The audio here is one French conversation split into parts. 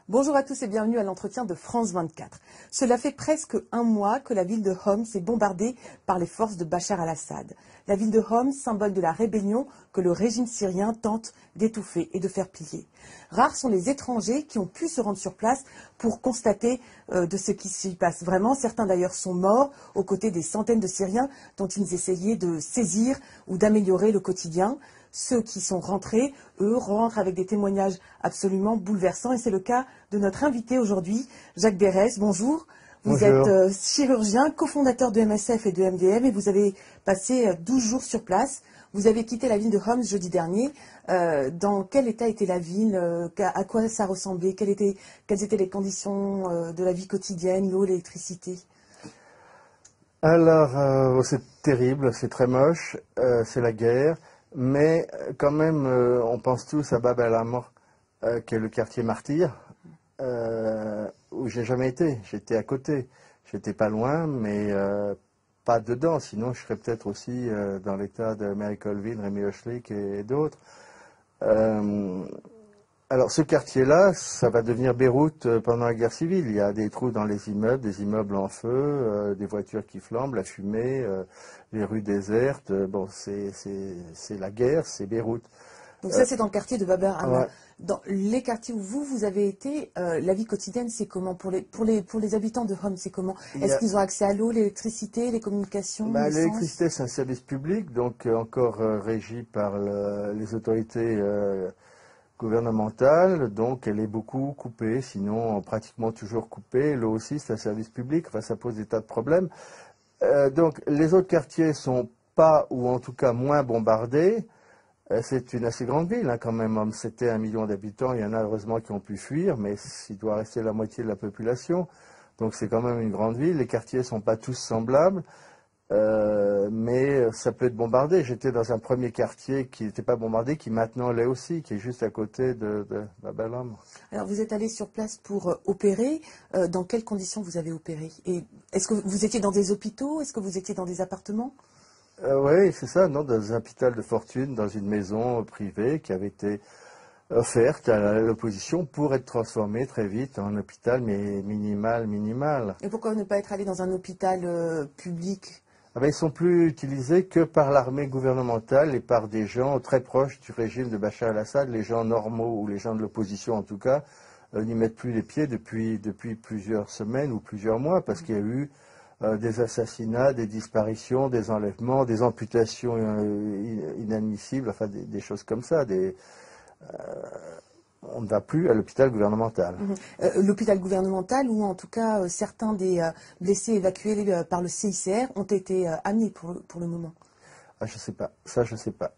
Bonjour à tous et bienvenue à l'entretien de France 24. Cela fait presque un mois que la ville de Homs est bombardée par les forces de Bachar al-Assad. La ville de Homs, symbole de la rébellion que le régime syrien tente d'étouffer et de faire plier. Rares sont les étrangers qui ont pu se rendre sur place pour constater de ce qui s'y passe vraiment. Certains d'ailleurs sont morts aux côtés des centaines de Syriens dont ils essayaient de saisir ou d'améliorer le quotidien. Ceux qui sont rentrés, eux, rentrent avec des témoignages absolument bouleversants. Et c'est le cas de notre invité aujourd'hui, Jacques Berès. Bonjour. Vous êtes chirurgien, cofondateur de MSF et de MDM et vous avez passé 12 jours sur place. Vous avez quitté la ville de Homs jeudi dernier. Dans quel état était la ville? À quoi ça ressemblait? Quelles étaient les conditions de la vie quotidienne, l'eau, l'électricité? Alors, c'est terrible, c'est très moche, c'est la guerre. Mais quand même, on pense tous à Bab el-Amr, qui est le quartier martyr, où j'ai jamais été. J'étais à côté. J'étais pas loin, mais pas dedans. Sinon, je serais peut-être aussi dans l'état de Mary Colvin, Rémi Hochlik et d'autres. Alors, ce quartier-là, ça va devenir Beyrouth pendant la guerre civile. Il y a des trous dans les immeubles, des immeubles en feu, des voitures qui flambent, la fumée, les rues désertes. Bon, c'est la guerre, c'est Beyrouth. Donc ça, c'est dans le quartier de Bab el-Amr. Ouais. Dans les quartiers où vous avez été, la vie quotidienne, c'est comment pour les habitants de Homs, c'est comment? Est-ce qu'ils ont accès à l'eau, l'électricité, les communications, l'essence? L'électricité, c'est un service public, donc encore régi par les autorités gouvernementale, donc elle est beaucoup coupée, sinon pratiquement toujours coupée. L'eau aussi, c'est un service public, enfin ça pose des tas de problèmes. Donc les autres quartiers sont pas, ou en tout cas moins bombardés. C'est une assez grande ville hein, quand même. C'était 1 million d'habitants, il y en a heureusement qui ont pu fuir, mais il doit rester la moitié de la population. Donc c'est quand même une grande ville. Les quartiers sont pas tous semblables. Mais ça peut être bombardé. J'étais dans un premier quartier qui n'était pas bombardé, qui maintenant l'est aussi, qui est juste à côté de Bab el-Amr. Alors vous êtes allé sur place pour opérer. Dans quelles conditions vous avez opéré? Et est-ce que vous étiez dans des hôpitaux? Est-ce que vous étiez dans des appartements? Oui, c'est ça, non, dans un hôpital de fortune, dans une maison privée qui avait été offerte à l'opposition pour être transformée très vite en hôpital, mais minimal. Et pourquoi ne pas être allé dans un hôpital public? Ils ne sont plus utilisés que par l'armée gouvernementale et par des gens très proches du régime de Bachar el-Assad. Les gens normaux ou les gens de l'opposition en tout cas n'y mettent plus les pieds depuis plusieurs semaines ou plusieurs mois parce qu'il y a eu des assassinats, des disparitions, des enlèvements, des amputations inadmissibles, enfin des choses comme ça. On ne va plus à l'hôpital gouvernemental. L'hôpital gouvernemental où en tout cas certains des blessés évacués par le CICR ont été amenés pour le moment. Ah, je sais pas. Ça, je sais pas.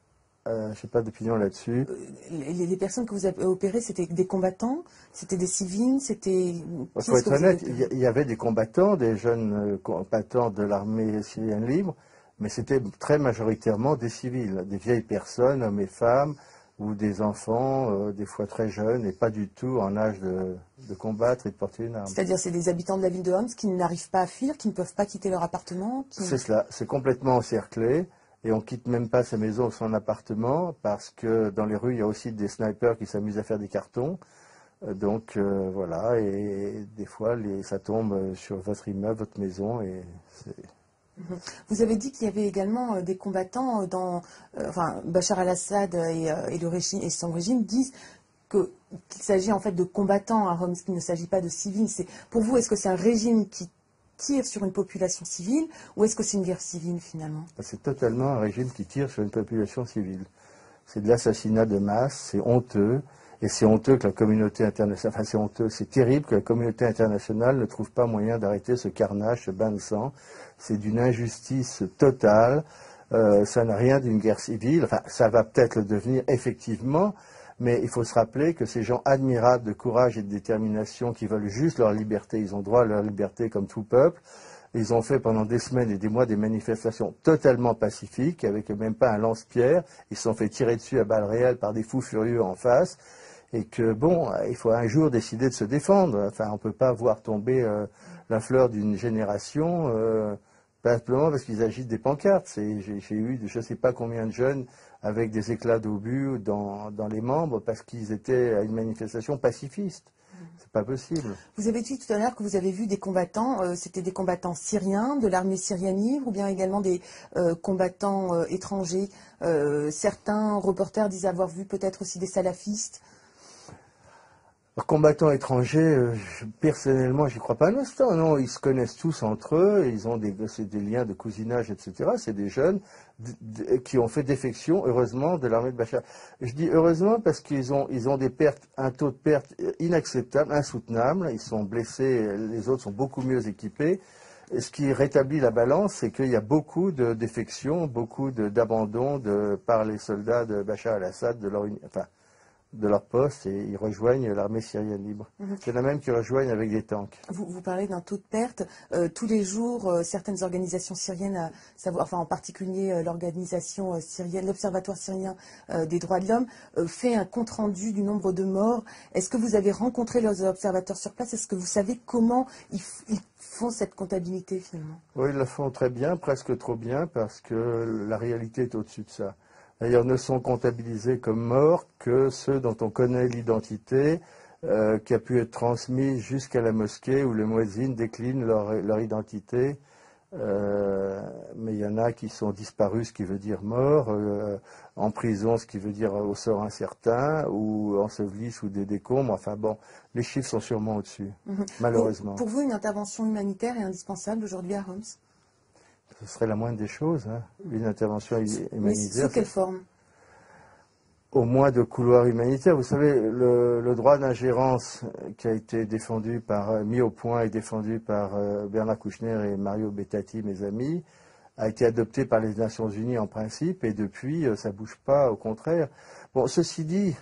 Je n'ai pas d'opinion là-dessus. Les personnes que vous avez opérées, c'était des combattants? C'était des civils? C'était... Il faut être honnête, il y avait des combattants, des jeunes combattants de l'armée syrienne libre, mais c'était très majoritairement des civils, des vieilles personnes, hommes et femmes, ou des enfants, des fois très jeunes, et pas du tout en âge de combattre et de porter une arme. C'est-à-dire c'est des habitants de la ville de Homs qui n'arrivent pas à fuir, qui ne peuvent pas quitter leur appartement? C'est cela, c'est complètement encerclé, et on quitte même pas sa maison ou son appartement, parce que dans les rues, il y a aussi des snipers qui s'amusent à faire des cartons. Donc voilà, et des fois, ça tombe sur votre immeuble, votre maison, et c'est... Vous avez dit qu'il y avait également des combattants enfin, Bachar al-Assad et le régime et son régime disent qu'il s'agit en fait de combattants à Homs, qu'il ne s'agit pas de civils. Pour vous, est-ce que c'est un régime qui tire sur une population civile ou est-ce que c'est une guerre civile finalement? C'est totalement un régime qui tire sur une population civile. C'est de l'assassinat de masse, c'est honteux. Et c'est honteux que la communauté internationale, enfin c'est honteux, c'est terrible que la communauté internationale ne trouve pas moyen d'arrêter ce carnage, ce bain de sang. C'est d'une injustice totale, ça n'a rien d'une guerre civile, enfin ça va peut-être le devenir effectivement, mais il faut se rappeler que ces gens admirables de courage et de détermination qui veulent juste leur liberté, ils ont droit à leur liberté comme tout peuple. Ils ont fait pendant des semaines et des mois des manifestations totalement pacifiques, avec même pas un lance-pierre. Ils se sont fait tirer dessus à balles réelles par des fous furieux en face. Et que, bon, il faut un jour décider de se défendre. Enfin, on ne peut pas voir tomber la fleur d'une génération simplement parce qu'ils agitent des pancartes. J'ai eu je ne sais pas combien de jeunes avec des éclats d'obus dans les membres parce qu'ils étaient à une manifestation pacifiste. C'est pas possible. Vous avez dit tout à l'heure que vous avez vu des combattants, c'était des combattants syriens, de l'armée syrienne libre, ou bien également des combattants étrangers. Certains reporters disent avoir vu peut-être aussi des salafistes. Alors, combattants étrangers, personnellement, j'y crois pas un instant. Non, ils se connaissent tous entre eux, ils ont des liens de cousinage, etc. C'est des jeunes qui ont fait défection, heureusement, de l'armée de Bachar. Je dis heureusement parce qu'ils ont des pertes, un taux de perte inacceptable, insoutenable. Ils sont blessés, les autres sont beaucoup mieux équipés. Et ce qui rétablit la balance, c'est qu'il y a beaucoup de défections, beaucoup d'abandon par les soldats de Bachar el-Assad, de leur poste, et ils rejoignent l'armée syrienne libre. Il y en a même qui rejoignent avec des tanks. Vous parlez d'un taux de perte. Tous les jours, certaines organisations syriennes, en particulier l'organisation syrienne, l'Observatoire syrien des droits de l'homme, fait un compte-rendu du nombre de morts. Est-ce que vous avez rencontré les observateurs sur place? Est-ce que vous savez comment ils font cette comptabilité finalement? Oui, ils le font très bien, presque trop bien, parce que la réalité est au-dessus de ça. D'ailleurs, ne sont comptabilisés comme morts que ceux dont on connaît l'identité, qui a pu être transmise jusqu'à la mosquée où les muezzins déclinent leur identité. Mais il y en a qui sont disparus, ce qui veut dire morts, en prison, ce qui veut dire au sort incertain, ou ensevelis sous des décombres. Enfin bon, les chiffres sont sûrement au-dessus, malheureusement. Pour vous, une intervention humanitaire est indispensable aujourd'hui à Homs? Ce serait la moindre des choses, hein, une intervention humanitaire. Mais sous quelle forme? Au moins de couloirs humanitaires. Vous savez, le droit d'ingérence qui a été défendu mis au point et défendu par Bernard Kouchner et Mario Bettati, mes amis, a été adopté par les Nations Unies en principe, et depuis, ça bouge pas, au contraire. Bon, ceci dit,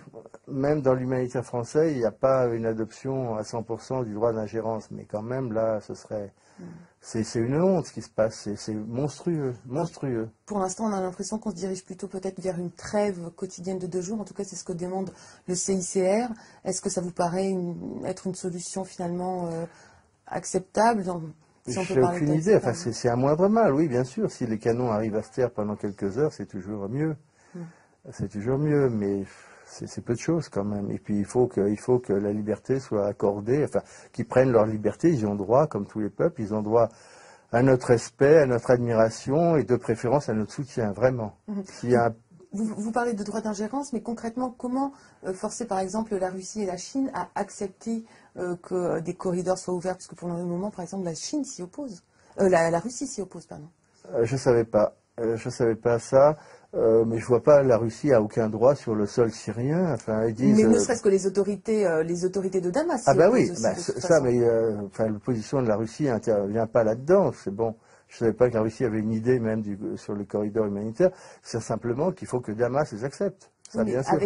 même dans l'humanitaire français, il n'y a pas une adoption à 100% du droit d'ingérence, mais quand même, là, c'est une honte ce qui se passe, c'est monstrueux, monstrueux. Pour l'instant, on a l'impression qu'on se dirige plutôt peut-être vers une trêve quotidienne de 2 jours. En tout cas, c'est ce que demande le CICR. Est-ce que ça vous paraît être une solution finalement acceptable? Si je n'ai aucune idée. Enfin, c'est un moindre mal, oui, bien sûr. Si les canons arrivent à se taire pendant quelques heures, c'est toujours mieux. C'est toujours mieux, mais c'est peu de choses quand même. Et puis il faut que la liberté soit accordée, enfin, qu'ils prennent leur liberté, ils y ont droit, comme tous les peuples, ils ont droit à notre respect, à notre admiration et de préférence à notre soutien, vraiment. Vous parlez de droit d'ingérence, mais concrètement, comment forcer par exemple la Russie et la Chine à accepter que des corridors soient ouverts? Parce que pour le moment, par exemple, la Chine s'y oppose. La Russie s'y oppose, pardon. Je ne savais pas. Je savais pas ça. Mais je vois pas, la Russie a aucun droit sur le sol syrien. Enfin, ils disent, mais ne serait-ce que les autorités de Damas. Ah bah oui, ça, mais l'opposition de la Russie n'intervient pas là-dedans. C'est bon. Je savais pas que la Russie avait une idée même sur le corridor humanitaire. C'est simplement qu'il faut que Damas les accepte. Ça, oui, bien sûr.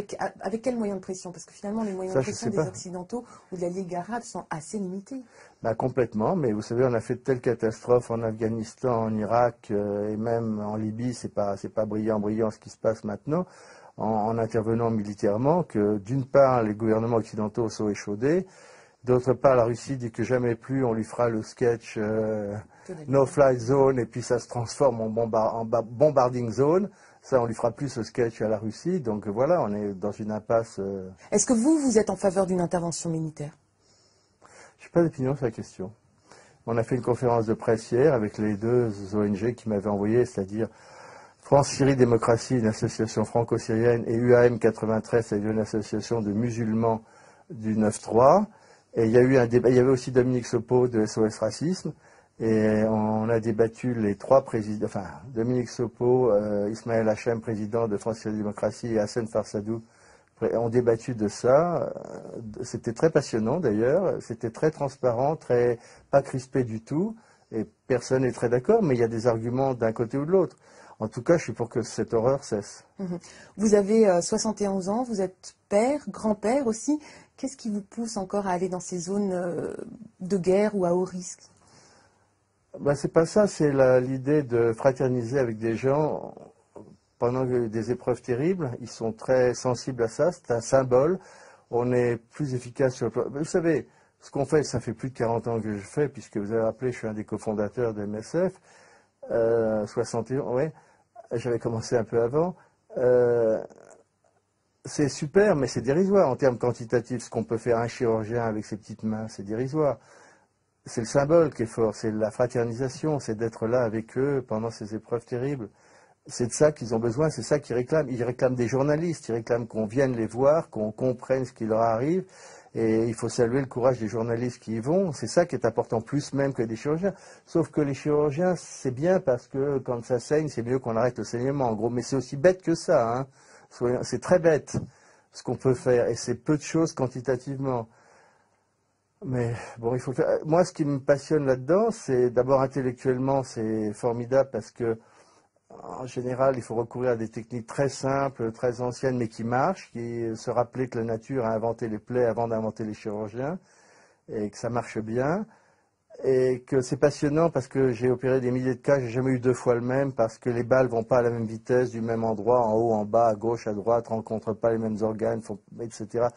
Avec quels moyens de pression? Parce que finalement, les moyens de pression des Occidentaux ou de la Ligue arabe sont assez limités. Bah, complètement, mais vous savez, on a fait de telles catastrophes en Afghanistan, en Irak et même en Libye. C'est pas brillant ce qui se passe maintenant en intervenant militairement, que d'une part les gouvernements occidentaux sont échaudés, d'autre part la Russie dit que jamais plus on lui fera le sketch no-fly zone et puis ça se transforme en bombarding zone. Ça, on lui fera plus ce sketch à la Russie. Donc voilà, on est dans une impasse. Est-ce que vous êtes en faveur d'une intervention militaire? Je n'ai pas d'opinion sur la question. On a fait une conférence de presse hier avec les 2 ONG qui m'avaient envoyé, c'est-à-dire France-Syrie Démocratie, une association franco-syrienne, et UAM 93, c'est-à-dire une association de musulmans du 9-3. Et il y a eu un débat. Il y avait aussi Dominique Sopo de SOS Racisme. Et on a débattu les 3 présidents, enfin Dominique Sopo, Ismaël Hachem, président de France-Syrie Démocratie, et Hassan Farsadou, ont débattu de ça. C'était très passionnant d'ailleurs, c'était très transparent, pas crispé du tout, et personne n'est très d'accord, mais il y a des arguments d'un côté ou de l'autre. En tout cas, je suis pour que cette horreur cesse. Vous avez 71 ans, vous êtes père, grand-père aussi. Qu'est-ce qui vous pousse encore à aller dans ces zones de guerre ou à haut risque? Ben, c'est pas ça, c'est l'idée de fraterniser avec des gens pendant des épreuves terribles. Ils sont très sensibles à ça, c'est un symbole. On est plus efficace sur le plan. Vous savez, ce qu'on fait, ça fait plus de 40 ans que je fais, puisque vous avez rappelé, je suis un des cofondateurs de MSF. 61, ouais, j'avais commencé un peu avant. C'est super, mais c'est dérisoire en termes quantitatifs. Ce qu'on peut faire un chirurgien avec ses petites mains, c'est dérisoire. C'est le symbole qui est fort, c'est la fraternisation, c'est d'être là avec eux pendant ces épreuves terribles. C'est de ça qu'ils ont besoin, c'est ça qu'ils réclament. Ils réclament des journalistes, ils réclament qu'on vienne les voir, qu'on comprenne ce qui leur arrive. Et il faut saluer le courage des journalistes qui y vont. C'est ça qui est important, plus même que des chirurgiens. Sauf que les chirurgiens, c'est bien parce que quand ça saigne, c'est mieux qu'on arrête le saignement, en gros. Mais c'est aussi bête que ça, hein. C'est très bête ce qu'on peut faire. Et c'est peu de choses quantitativement. Mais bon, il faut le faire. Moi, ce qui me passionne là-dedans, c'est d'abord intellectuellement, c'est formidable parce que en général, il faut recourir à des techniques très simples, très anciennes, mais qui marchent, qui se rappeler que la nature a inventé les plaies avant d'inventer les chirurgiens, et que ça marche bien, et que c'est passionnant parce que j'ai opéré des milliers de cas, j'ai jamais eu 2 fois le même, parce que les balles vont pas à la même vitesse, du même endroit, en haut, en bas, à gauche, à droite, rencontrent pas les mêmes organes, etc.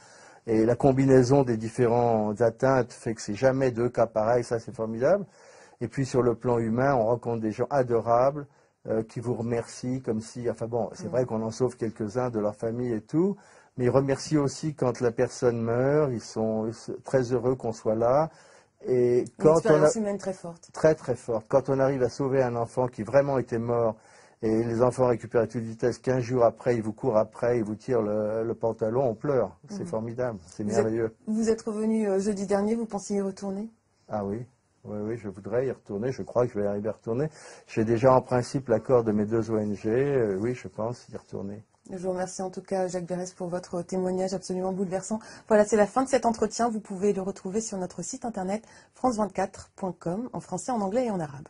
Et la combinaison des différentes atteintes fait que c'est jamais 2 cas pareils, ça c'est formidable. Et puis sur le plan humain, on rencontre des gens adorables, qui vous remercient comme si, enfin bon, c'est vrai qu'on en sauve quelques-uns de leur famille et tout, mais ils remercient aussi quand la personne meurt, ils sont très heureux qu'on soit là. Et Une expérience humaine très forte. Très très forte. Quand on arrive à sauver un enfant qui vraiment était mort, et les enfants récupèrent à toute vitesse, 15 jours après, ils vous courent après, ils vous tirent le pantalon, on pleure. C'est formidable, c'est merveilleux. Vous êtes revenu jeudi dernier, vous pensiez y retourner? Ah oui. Oui, oui, je voudrais y retourner. Je crois que je vais arriver à retourner. J'ai déjà en principe l'accord de mes 2 ONG. Oui, je pense y retourner. Je vous remercie en tout cas, Jacques Berès, pour votre témoignage absolument bouleversant. Voilà, c'est la fin de cet entretien. Vous pouvez le retrouver sur notre site internet france24.com en français, en anglais et en arabe.